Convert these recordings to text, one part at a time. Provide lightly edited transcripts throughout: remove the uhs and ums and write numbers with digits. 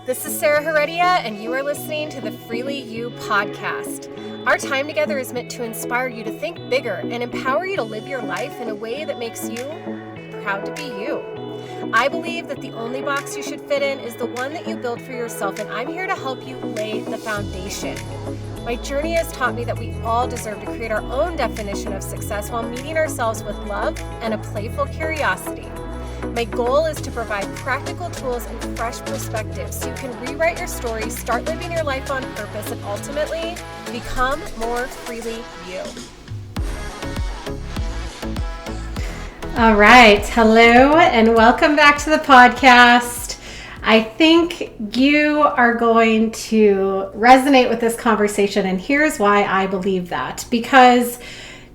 This is Sarah Heredia, and you are listening to the Freely You podcast. Our time together is meant to inspire you to think bigger and empower you to live your life in a way that makes you proud to be you. I believe that the only box you should fit in is the one that you build for yourself, and I'm here to help you lay the foundation. My journey has taught me that we all deserve to create our own definition of success while meeting ourselves with love and a playful curiosity. My goal is to provide practical tools and fresh perspectives so you can rewrite your story, start living your life on purpose, and ultimately become more freely you. All right. Hello and welcome back to the podcast. I think you are going to resonate with this conversation, and here's why I believe that. Because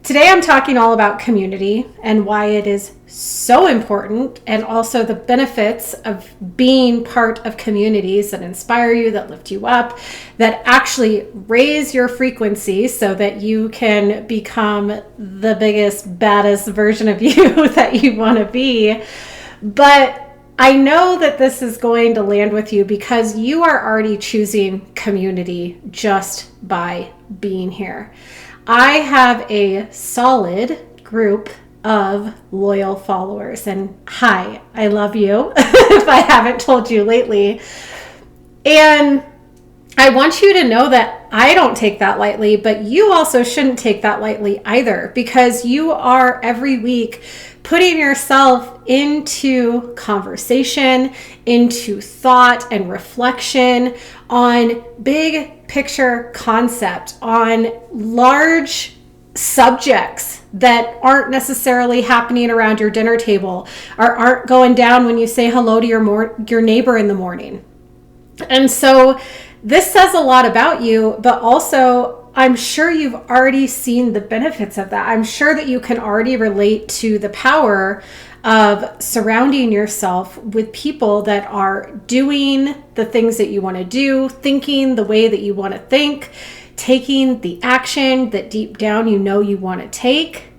today I'm talking all about community and why it is so important, and also the benefits of being part of communities that inspire you, that lift you up, that actually raise your frequency so that you can become the biggest, baddest version of you that you want to be. But I know that this is going to land with you because you are already choosing community just by being here. I have a solid group of loyal followers, and hi, I love you if I haven't told you lately. And I want you to know that I don't take that lightly, but you also shouldn't take that lightly either, because you are every week putting yourself into conversation, into thought and reflection on big picture concept, on large subjects that aren't necessarily happening around your dinner table or aren't going down when you say hello to your neighbor in the morning. And so this says a lot about you, but also I'm sure you've already seen the benefits of that. I'm sure that you can already relate to the power of surrounding yourself with people that are doing the things that you want to do, thinking the way that you want to think, taking the action that deep down you know you want to take.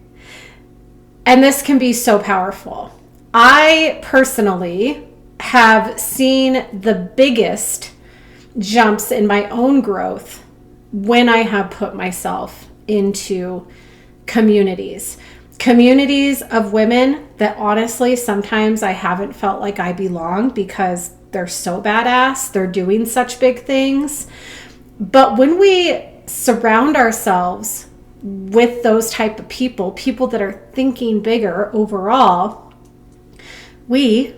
And this can be so powerful. I personally have seen the biggest jumps in my own growth when I have put myself into communities of women that honestly sometimes I haven't felt like I belong because they're so badass, they're doing such big things. But when we surround ourselves with those type of people that are thinking bigger overall, we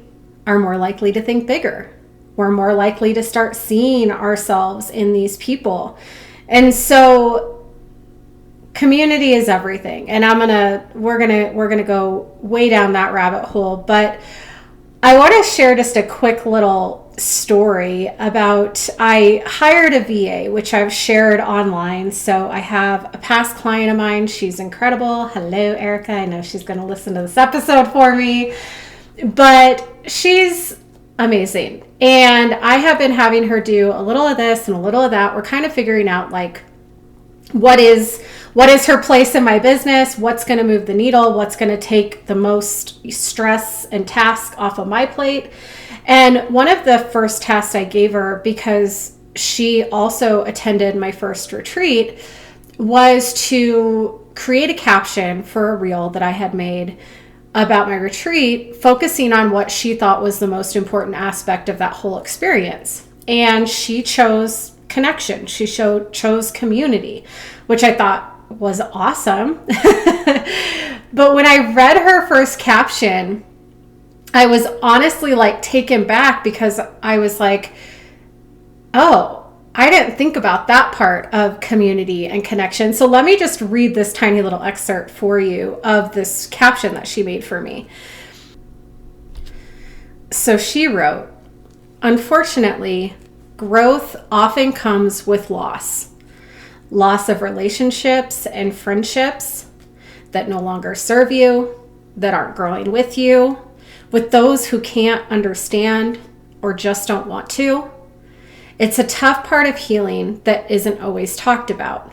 are more likely to think bigger. We're more likely to start seeing ourselves in these people. And so community is everything. And we're gonna go way down that rabbit hole, but I want to share just a quick little story about, I hired a VA, which I've shared online. So I have a past client of mine. She's incredible. Hello, Erica. I know she's going to listen to this episode for me, but she's amazing. And I have been having her do a little of this and a little of that. We're kind of figuring out like, what is her place in my business? What's going to move the needle? What's going to take the most stress and task off of my plate? And one of the first tasks I gave her, because she also attended my first retreat, was to create a caption for a reel that I had made about my retreat, focusing on what she thought was the most important aspect of that whole experience. And she chose connection. She chose community, which I thought was awesome. But when I read her first caption, I was honestly like taken back, because I was like, oh, I didn't think about that part of community and connection. So let me just read this tiny little excerpt for you of this caption that she made for me. So she wrote, "Unfortunately, growth often comes with loss of relationships and friendships that no longer serve you, that aren't growing with those who can't understand or just don't want to. It's a tough part of healing that isn't always talked about.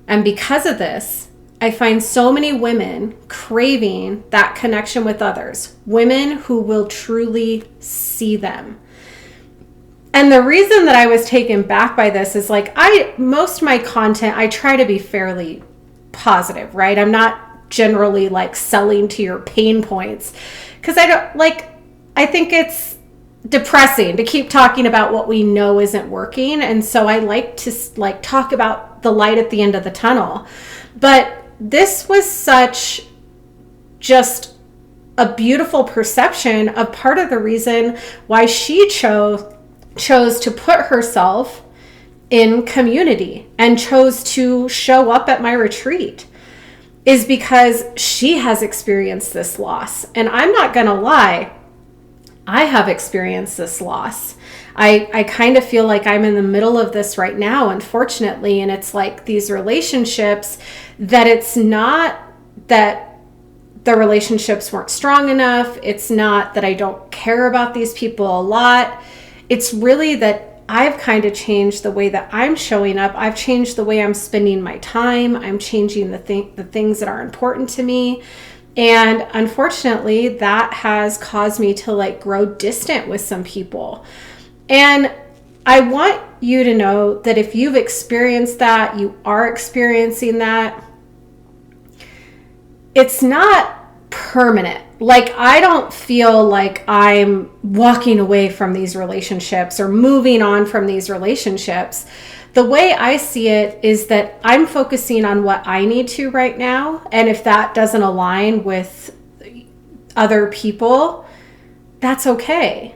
And because of this, I find so many women craving that connection with others, women who will truly see them. And the reason that I was taken back by this is like, most of my content, I try to be fairly positive, right? I'm not generally like selling to your pain points, because I think it's depressing to keep talking about what we know isn't working. And so I like to like talk about the light at the end of the tunnel. But this was such just a beautiful perception of part of the reason why she chose to put herself in community and chose to show up at my retreat, is because she has experienced this loss. And I'm not going to lie, I have experienced this loss. I kind of feel like I'm in the middle of this right now, unfortunately. And it's like these relationships that it's not that the relationships weren't strong enough. It's not that I don't care about these people a lot. It's really that I've kind of changed the way that I'm showing up. I've changed the way I'm spending my time. I'm changing the things that are important to me. And unfortunately, that has caused me to like grow distant with some people. And I want you to know that if you've experienced that, you are experiencing that, it's not permanent. Like, I don't feel like I'm walking away from these relationships or moving on from these relationships. The way I see it is that I'm focusing on what I need to right now. And if that doesn't align with other people, that's okay.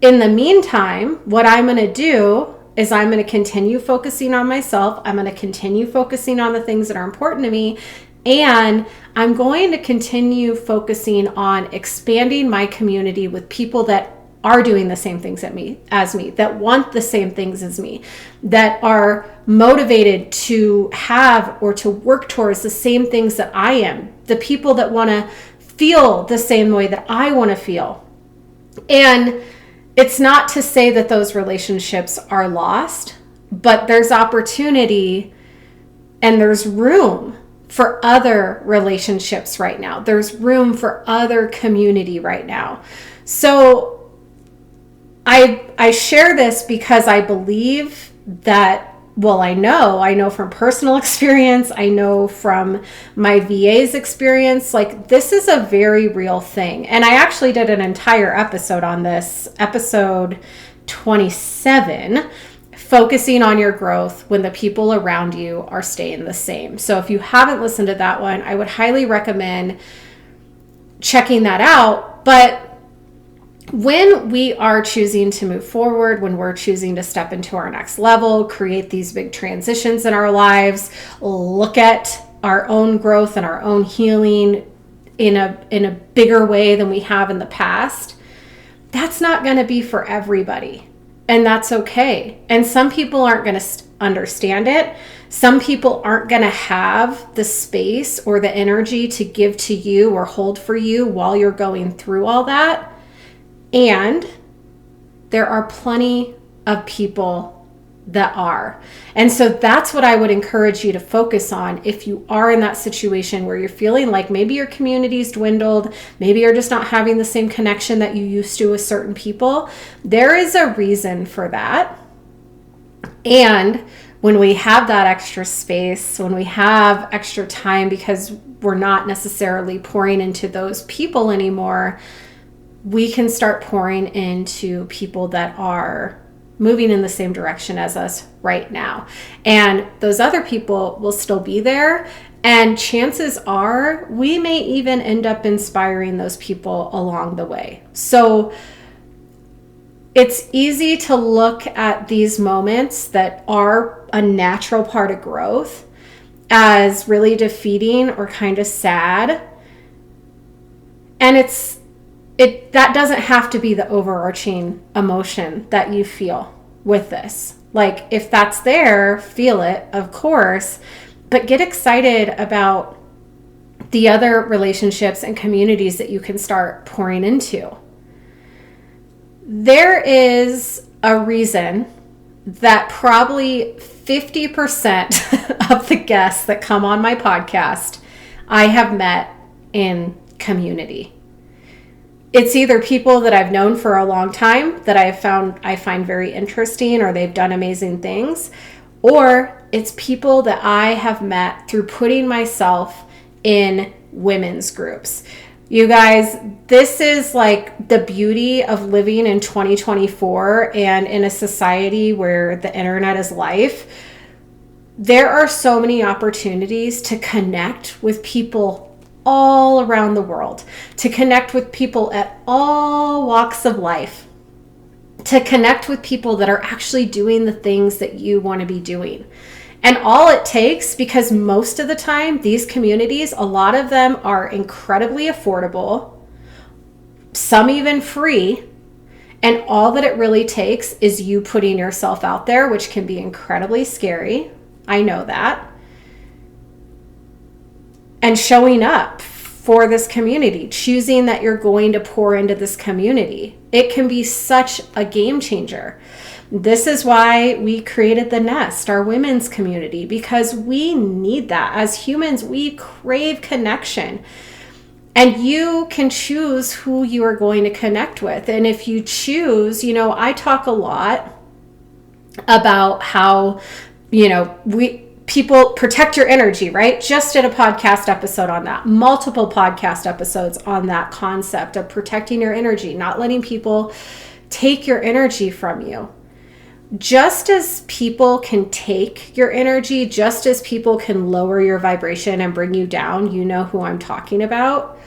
In the meantime, what I'm going to do is I'm going to continue focusing on myself. I'm going to continue focusing on the things that are important to me. And I'm going to continue focusing on expanding my community with people that are doing the same things as me, that want the same things as me, that are motivated to have or to work towards the same things that I am, the people that want to feel the same way that I want to feel. And it's not to say that those relationships are lost, but there's opportunity and there's room for other relationships right now. There's room for other community right now. So I share this because I believe that, well, I know from personal experience, I know from my VA's experience, like this is a very real thing. And I actually did an entire episode on this, episode 27, focusing on your growth when the people around you are staying the same. So if you haven't listened to that one, I would highly recommend checking that out. But when we are choosing to move forward, when we're choosing to step into our next level, create these big transitions in our lives, look at our own growth and our own healing in a bigger way than we have in the past, that's not going to be for everybody. And that's okay. And some people aren't going to understand it. Some people aren't going to have the space or the energy to give to you or hold for you while you're going through all that. And there are plenty of people that are. And so that's what I would encourage you to focus on if you are in that situation where you're feeling like maybe your community's dwindled, maybe you're just not having the same connection that you used to with certain people. There is a reason for that. And when we have that extra space, when we have extra time because we're not necessarily pouring into those people anymore, we can start pouring into people that are moving in the same direction as us right now. And those other people will still be there. And chances are we may even end up inspiring those people along the way. So it's easy to look at these moments that are a natural part of growth as really defeating or kind of sad. And that doesn't have to be the overarching emotion that you feel with this. Like, if that's there, feel it, of course, but get excited about the other relationships and communities that you can start pouring into. There is a reason that probably 50% of the guests that come on my podcast I have met in community. It's either people that I've known for a long time that I find very interesting, or they've done amazing things, or it's people that I have met through putting myself in women's groups. You guys, this is like the beauty of living in 2024 and in a society where the internet is life. There are so many opportunities to connect with people all around the world, to connect with people at all walks of life, to connect with people that are actually doing the things that you want to be doing. And all it takes, because most of the time, these communities, a lot of them are incredibly affordable, some even free. And all that it really takes is you putting yourself out there, which can be incredibly scary. I know that. And showing up for this community, choosing that you're going to pour into this community. It can be such a game changer. This is why we created The Nest, our women's community, because we need that. As humans, we crave connection. And you can choose who you are going to connect with. And if you choose, I talk a lot about how, people protect your energy, right? Just did a podcast episode on that, multiple podcast episodes on that concept of protecting your energy, not letting people take your energy from you. Just as people can take your energy, just as people can lower your vibration and bring you down, you know who I'm talking about.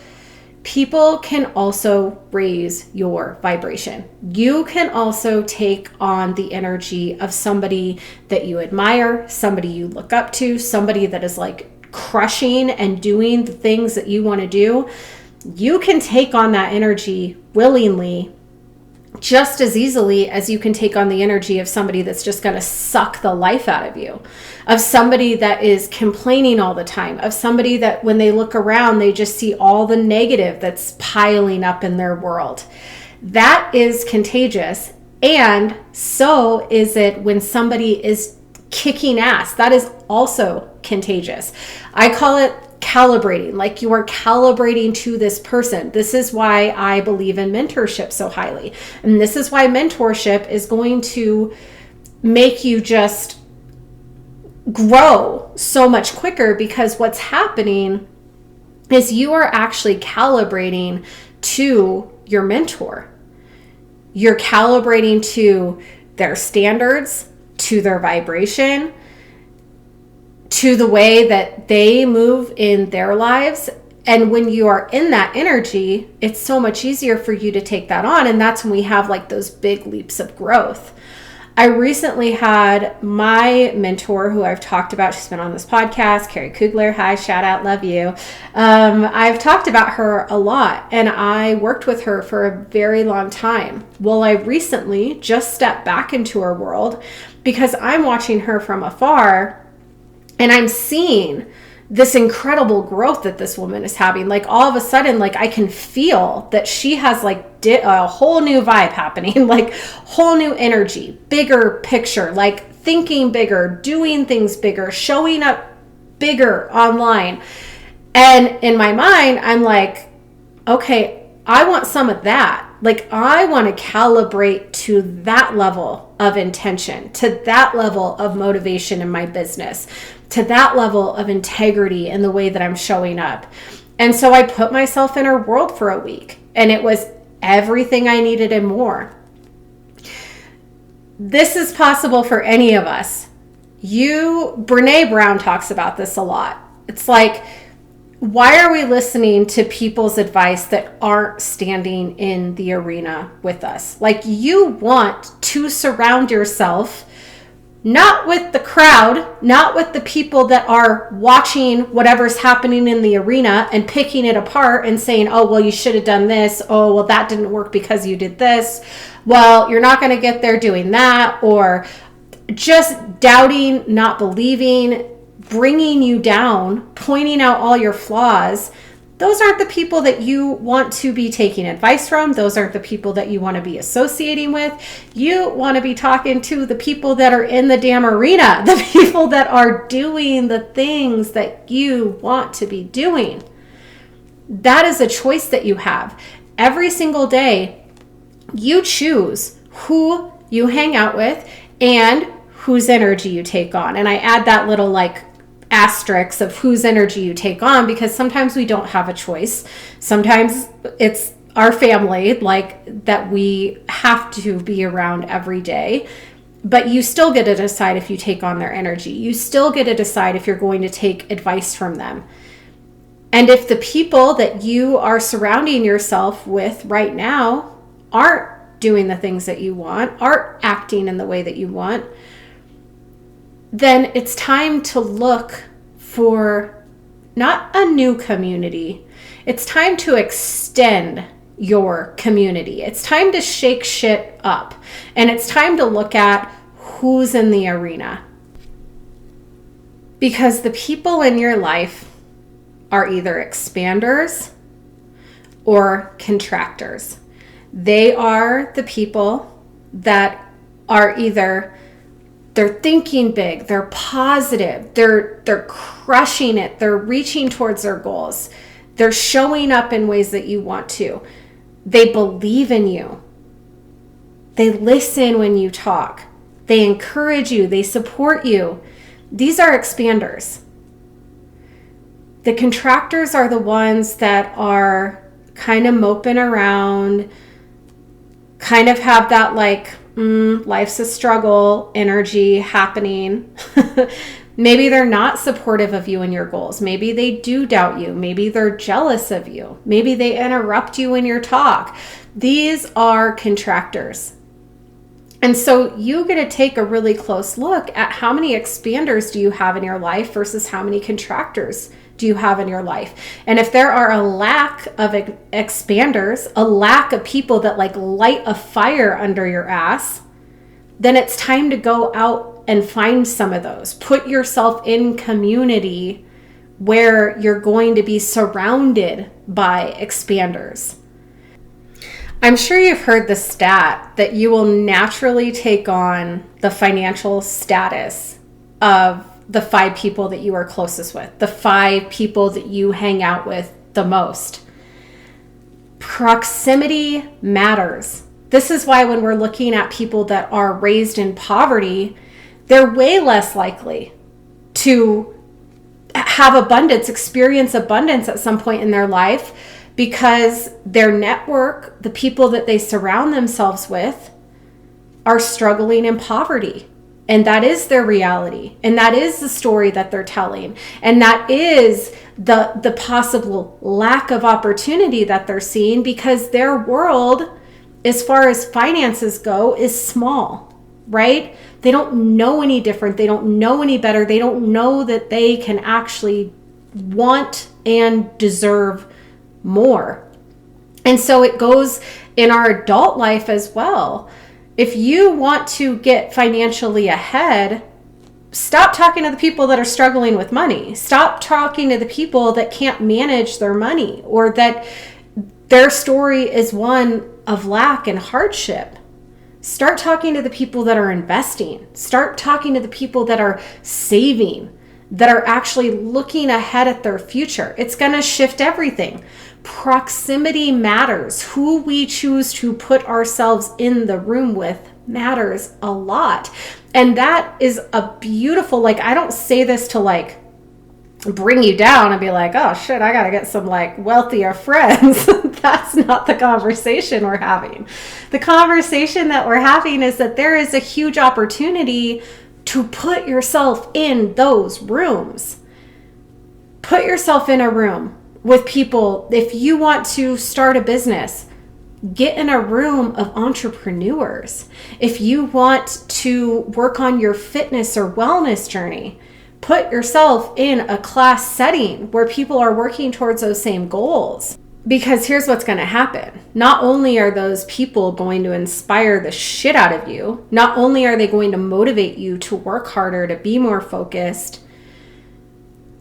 People can also raise your vibration. You can also take on the energy of somebody that you admire, somebody you look up to, somebody that is like crushing and doing the things that you want to do. You can take on that energy willingly, just as easily as you can take on the energy of somebody that's just going to suck the life out of you, of somebody that is complaining all the time, of somebody that when they look around, they just see all the negative that's piling up in their world. That is contagious. And so is it when somebody is kicking ass. That is also contagious. I call it calibrating, like you are calibrating to this person. This is why I believe in mentorship so highly. And this is why mentorship is going to make you just grow so much quicker, because what's happening is you are actually calibrating to your mentor. You're calibrating to their standards, to their vibration, to the way that they move in their lives. And when you are in that energy, it's so much easier for you to take that on. And that's when we have like those big leaps of growth. I recently had my mentor, who I've talked about, she's been on this podcast, Carrie Kugler. Hi, shout out, love you. I've talked about her a lot, and I worked with her for a very long time. Well, I recently just stepped back into her world because I'm watching her from afar. And I'm seeing this incredible growth that this woman is having. Like all of a sudden, like I can feel that she has like a whole new vibe happening, like whole new energy, bigger picture, like thinking bigger, doing things bigger, showing up bigger online. And in my mind, I'm like, okay, I want some of that. Like I want to calibrate to that level of intention, to that level of motivation in my business, to that level of integrity in the way that I'm showing up. And so I put myself in her world for a week, and it was everything I needed and more. This is possible for any of us. Brene Brown talks about this a lot. It's like, why are we listening to people's advice that aren't standing in the arena with us? Like, you want to surround yourself not with the crowd, not with the people that are watching whatever's happening in the arena and picking it apart and saying, oh, well, you should have done this. Oh, well, that didn't work because you did this. Well, you're not going to get there doing that. Or just doubting, not believing, bringing you down, pointing out all your flaws. Those aren't the people that you want to be taking advice from. Those aren't the people that you want to be associating with. You want to be talking to the people that are in the damn arena, the people that are doing the things that you want to be doing. That is a choice that you have. Every single day, you choose who you hang out with and whose energy you take on. And I add that little like asterisk of whose energy you take on, because sometimes we don't have a choice. Sometimes it's our family, like, that we have to be around every day. But you still get to decide if you take on their energy. You still get to decide if you're going to take advice from them. And if the people that you are surrounding yourself with right now aren't doing the things that you want, aren't acting in the way that you want, then it's time to look for not a new community. It's time to extend your community. It's time to shake shit up. And it's time to look at who's in the arena. Because the people in your life are either expanders or contractors. They are the people that are either, they're thinking big, they're positive, they're crushing it, they're reaching towards their goals, they're showing up in ways that you want to. They believe in you. They listen when you talk. They encourage you. They support you. These are expanders. The contractors are the ones that are kind of moping around, kind of have that like, life's a struggle energy happening. Maybe they're not supportive of you and your goals. Maybe they do doubt you. Maybe they're jealous of you. Maybe they interrupt you in your talk. These are contractors. And so you get to take a really close look at how many expanders do you have in your life versus how many contractors do you have in your life. And if there are a lack of expanders, a lack of people that like light a fire under your ass, then it's time to go out and find some of those. Put yourself in community where you're going to be surrounded by expanders. I'm sure you've heard the stat that you will naturally take on the financial status of the 5 people that you are closest with, the 5 people that you hang out with the most. Proximity matters. This is why when we're looking at people that are raised in poverty, they're way less likely to have abundance, experience abundance at some point in their life, because their network, the people that they surround themselves with, are struggling in poverty. And that is their reality. And that is the story that they're telling. And that is the possible lack of opportunity that they're seeing, because their world, as far as finances go, is small, right? They don't know any different. They don't know any better. They don't know that they can actually want and deserve more. And so it goes in our adult life as well. If you want to get financially ahead, stop talking to the people that are struggling with money. Stop talking to the people that can't manage their money, or that their story is one of lack and hardship. Start talking to the people that are investing. Start talking to the people that are saving, that are actually looking ahead at their future. It's going to shift everything. Proximity matters. Who we choose to put ourselves in the room with matters a lot. And that is a beautiful, like, I don't say this to like bring you down and be like, oh shit, I gotta get some like wealthier friends. That's not the conversation we're having. The conversation that we're having is that there is a huge opportunity to put yourself in those rooms. Put yourself in a room with people. If you want to start a business, get in a room of entrepreneurs. If you want to work on your fitness or wellness journey, put yourself in a class setting where people are working towards those same goals. Because here's what's going to happen. Not only are those people going to inspire the shit out of you, not only are they going to motivate you to work harder, to be more focused,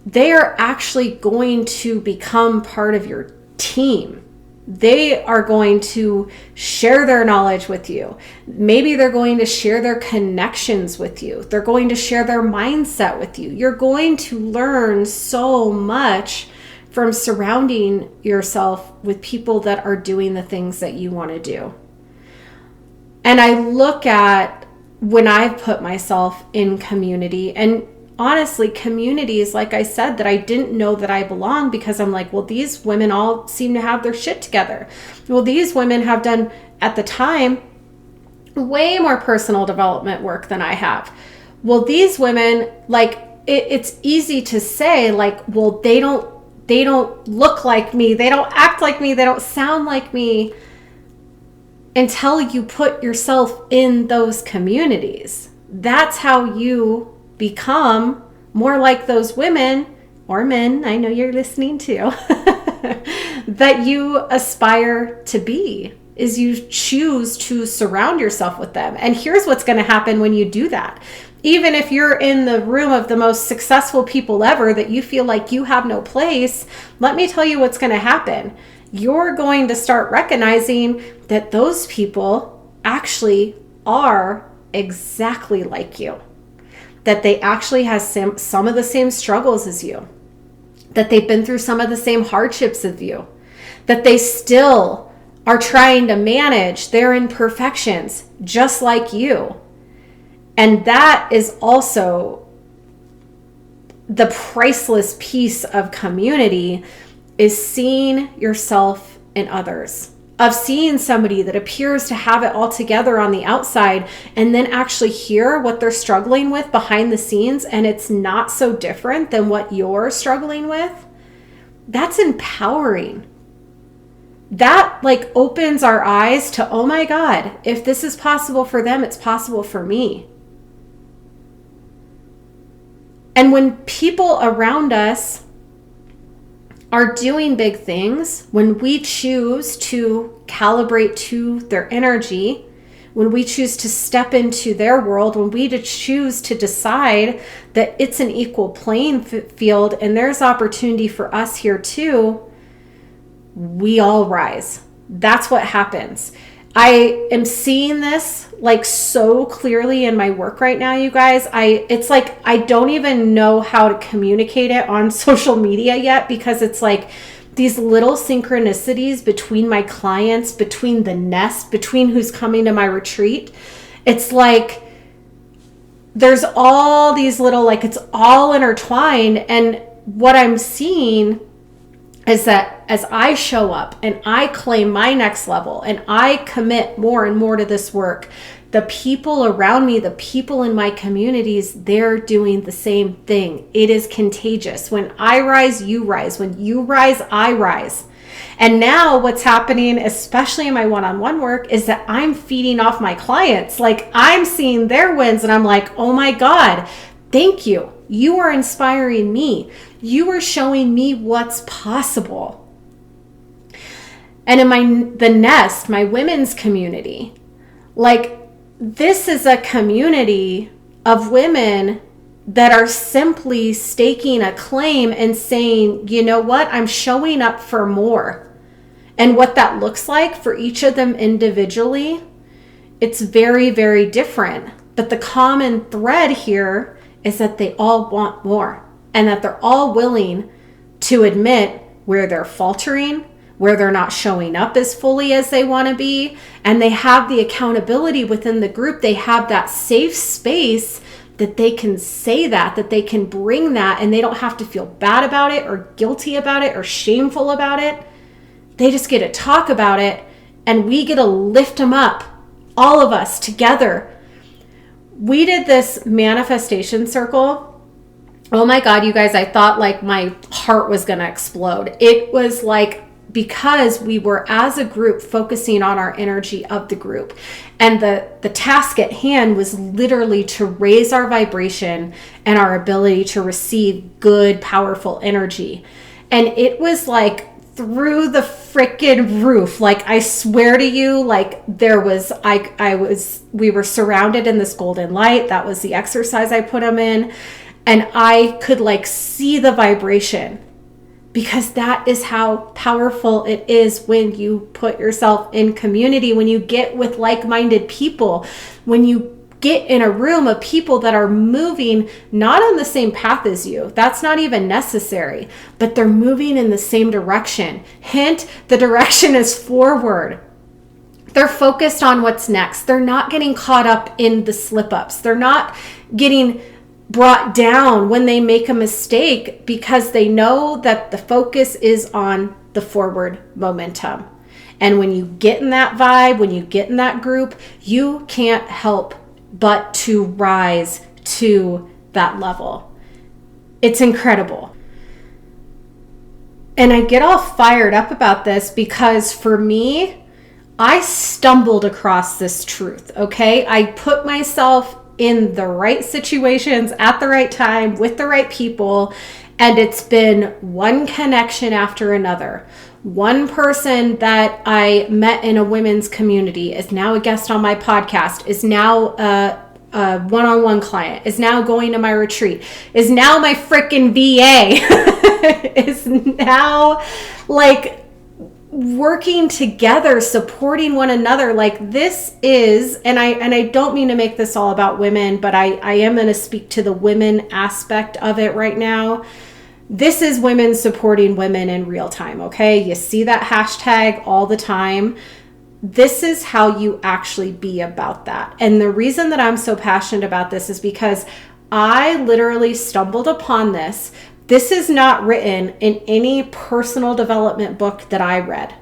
they are actually going to become part of your team. They are going to share their knowledge with you. Maybe they're going to share their connections with you. They're going to share their mindset with you. You're going to learn so much from surrounding yourself with people that are doing the things that you want to do. And I look at when I've put myself in community, and honestly, communities, like I said, that I didn't know that I belong, because I'm like, well, these women all seem to have their shit together. Well, these women have done, at the time, way more personal development work than I have. Well, these women, like, it's easy to say, like, well, they don't look like me, they don't act like me, they don't sound like me, until you put yourself in those communities. That's how you become more like those women or men, I know you're listening too, that you aspire to be, is you choose to surround yourself with them. And here's what's going to happen when you do that. Even if you're in the room of the most successful people ever that you feel like you have no place, let me tell you what's going to happen. You're going to start recognizing that those people actually are exactly like you, that they actually have some of the same struggles as you, that they've been through some of the same hardships as you, that they still are trying to manage their imperfections just like you. And that is also the priceless piece of community, is seeing yourself in others, of seeing somebody that appears to have it all together on the outside, and then actually hear what they're struggling with behind the scenes, and it's not so different than what you're struggling with. That's empowering. That like opens our eyes to, oh my God, if this is possible for them, it's possible for me. And when people around us are doing big things, when we choose to calibrate to their energy, when we choose to step into their world, when we choose to decide that it's an equal playing field and there's opportunity for us here too, we all rise. That's what happens. I am seeing this like so clearly in my work right now, you guys. It's like I don't even know how to communicate it on social media yet, because it's like these little synchronicities between my clients, between the nest, between who's coming to my retreat. It's like there's all these little, like it's all intertwined. And what I'm seeing is that as I show up and I claim my next level and I commit more and more to this work, the people around me, the people in my communities, they're doing the same thing. It is contagious. When I rise, you rise. When you rise, I rise. And now what's happening, especially in my one-on-one work, is that I'm feeding off my clients. Like I'm seeing their wins and I'm like, oh my God, thank you. You are inspiring me. You are showing me what's possible. And in the nest, my women's community, like this is a community of women that are simply staking a claim and saying, you know what, I'm showing up for more. And what that looks like for each of them individually, it's very, very different. But the common thread here is that they all want more, and that they're all willing to admit where they're faltering, where they're not showing up as fully as they want to be, and they have the accountability within the group. They have that safe space that they can say that they can bring that, and they don't have to feel bad about it or guilty about it or shameful about it. They just get to talk about it, and we get to lift them up, all of us together. We did this manifestation circle. Oh my God, you guys, I thought like my heart was going to explode. It was like, because we were as a group focusing on our energy of the group. And the task at hand was literally to raise our vibration and our ability to receive good, powerful energy. And it was like through the freaking roof. Like I swear to you, like there was, we were surrounded in this golden light. That was the exercise I put them in. And I could like see the vibration, because that is how powerful it is when you put yourself in community, when you get with like-minded people, when you get in a room of people that are moving not on the same path as you. That's not even necessary, but they're moving in the same direction. Hint, the direction is forward. They're focused on what's next. They're not getting caught up in the slip-ups. They're not getting brought down when they make a mistake, because they know that the focus is on the forward momentum. And when you get in that vibe, when you get in that group, you can't help but to rise to that level. It's incredible. And I get all fired up about this because for me, I stumbled across this truth, okay? I put myself in the right situations at the right time with the right people, and it's been one connection after another. One person that I met in a women's community is now a guest on my podcast, is now a one-on-one client, is now going to my retreat, is now my freaking VA, is now like working together, supporting one another. Like this is, and I don't mean to make this all about women, but I am going to speak to the women aspect of it right now. This is women supporting women in real time, okay? You see that hashtag all the time. This is how you actually be about that. And the reason that I'm so passionate about this is because I literally stumbled upon this. This is not written in any personal development book that I read,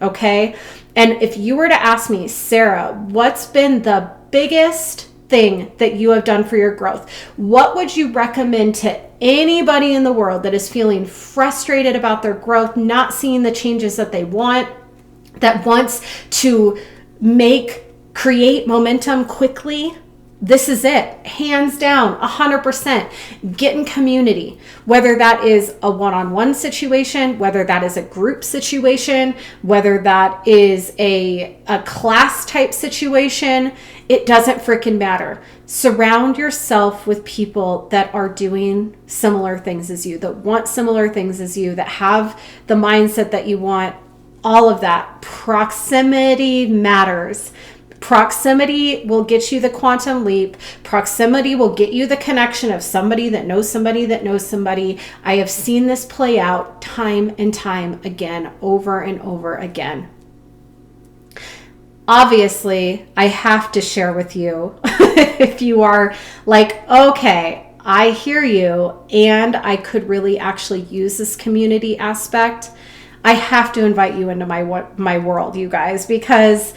okay? And if you were to ask me, Sarah, what's been the biggest thing that you have done for your growth? What would you recommend to anybody in the world that is feeling frustrated about their growth, not seeing the changes that they want, that wants to create momentum quickly? This is it. Hands down, 100%. Get in community, whether that is a one-on-one situation, whether that is a group situation, whether that is a class type situation. It doesn't freaking matter. Surround yourself with people that are doing similar things as you, that want similar things as you, that have the mindset that you want. All of that. Proximity matters. Proximity will get you the quantum leap. Proximity will get you the connection of somebody that knows somebody that knows somebody. I have seen this play out time and time again, over and over again. Obviously, I have to share with you if you are like, okay, I hear you, and I could really actually use this community aspect. I have to invite you into my world, you guys, because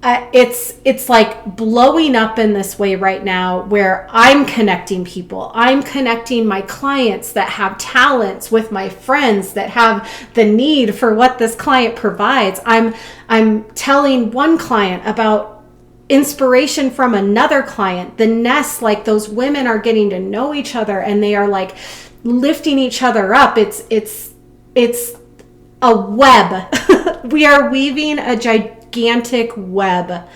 it's like blowing up in this way right now where I'm connecting people. I'm connecting my clients that have talents with my friends that have the need for what this client provides. I'm telling one client about inspiration from another client. The nest, like those women are getting to know each other and they are like lifting each other up. It's a web. We are weaving a gigantic web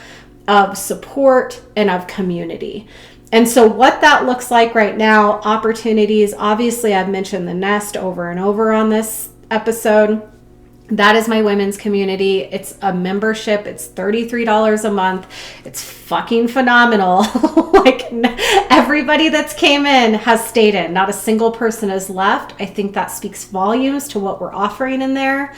of support and of community. And so what that looks like right now, opportunities, obviously I've mentioned the nest over and over on this episode. That is my women's community. It's a membership. It's $33 a month. It's fucking phenomenal. Like everybody that's came in has stayed in. Not a single person has left. I think that speaks volumes to what we're offering in there.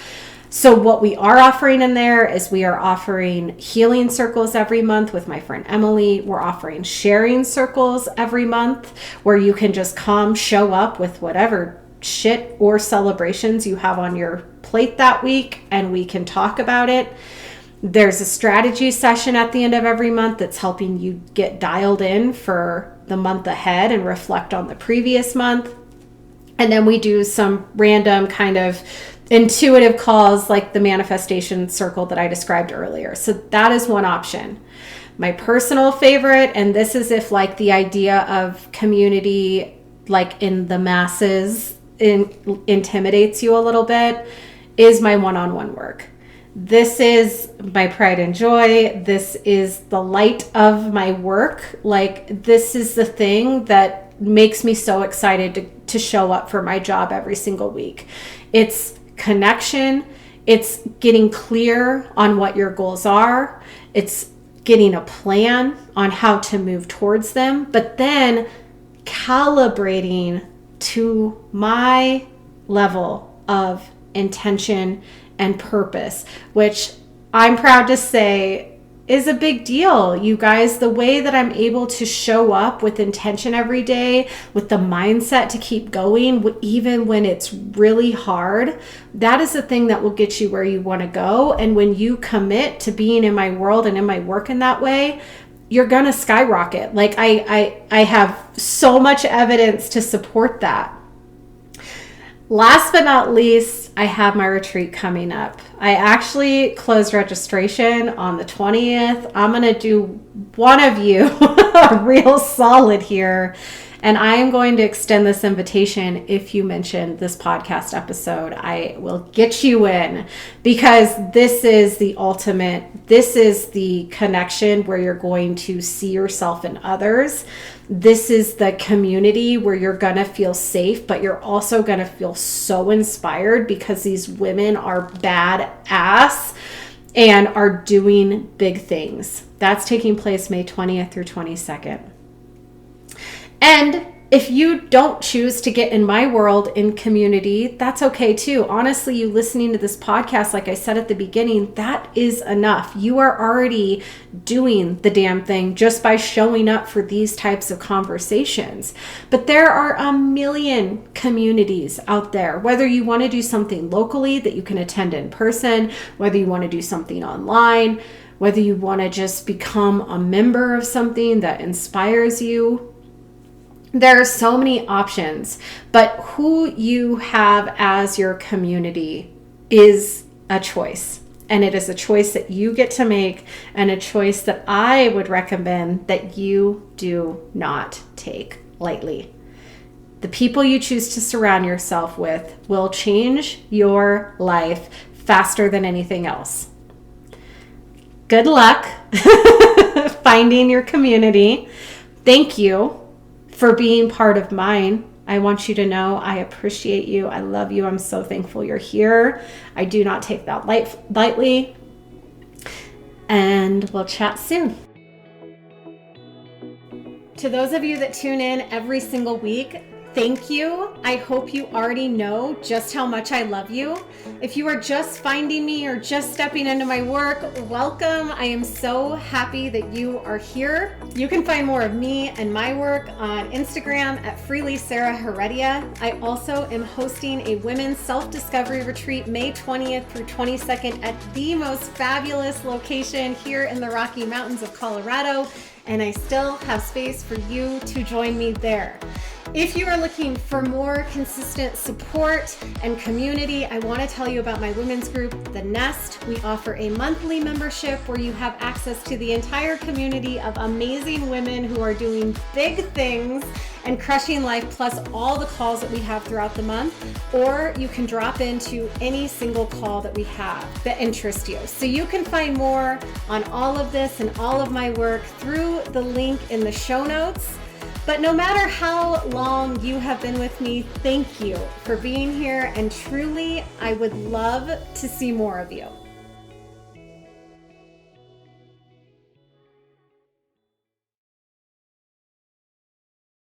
So what we are offering in there is we are offering healing circles every month with my friend Emily. We're offering sharing circles every month where you can just come, show up with whatever shit or celebrations you have on your plate that week, and we can talk about it. There's a strategy session at the end of every month that's helping you get dialed in for the month ahead and reflect on the previous month. And then we do some random kind of intuitive calls like the manifestation circle that I described earlier. So that is one option. My personal favorite, and this is if like the idea of community like in the masses intimidates you a little bit, is my one-on-one work. This is my pride and joy. This is the light of my work. Like this is the thing that makes me so excited to show up for my job every single week. It's connection. It's getting clear on what your goals are. It's getting a plan on how to move towards them, but then calibrating to my level of intention and purpose, which I'm proud to say is a big deal, you guys. The way that I'm able to show up with intention every day, with the mindset to keep going, even when it's really hard, that is the thing that will get you where you want to go. And when you commit to being in my world and in my work in that way, you're going to skyrocket. Like I have so much evidence to support that. Last but not least, I have my retreat coming up. I actually closed registration on the 20th. I'm going to do one of you a real solid here. And I am going to extend this invitation. If you mention this podcast episode, I will get you in, because this is the ultimate. This is the connection where you're going to see yourself in others. This is the community where you're going to feel safe, but you're also going to feel so inspired because these women are badass and are doing big things. That's taking place May 20th through 22nd. And if you don't choose to get in my world in community, that's okay too. Honestly, you listening to this podcast, like I said at the beginning, that is enough. You are already doing the damn thing just by showing up for these types of conversations. But there are a million communities out there, whether you want to do something locally that you can attend in person, whether you want to do something online, whether you want to just become a member of something that inspires you. There are so many options, but who you have as your community is a choice. And it is a choice that you get to make, and a choice that I would recommend that you do not take lightly. The people you choose to surround yourself with will change your life faster than anything else. Good luck finding your community. Thank you for being part of mine. I want you to know I appreciate you. I love you. I'm so thankful you're here. I do not take that lightly. And we'll chat soon. To those of you that tune in every single week, thank you. I hope you already know just how much I love you. If you are just finding me or just stepping into my work, welcome. I am so happy that you are here. You can find more of me and my work on Instagram at Freely Sarah Heredia. I also am hosting a women's self-discovery retreat May 20th through 22nd at the most fabulous location here in the Rocky Mountains of Colorado. And I still have space for you to join me there. If you are looking for more consistent support and community, I want to tell you about my women's group, The Nest. We offer a monthly membership where you have access to the entire community of amazing women who are doing big things and crushing life, plus all the calls that we have throughout the month. Or you can drop into any single call that we have that interests you. So you can find more on all of this and all of my work through the link in the show notes. But no matter how long you have been with me, thank you for being here. And truly, I would love to see more of you.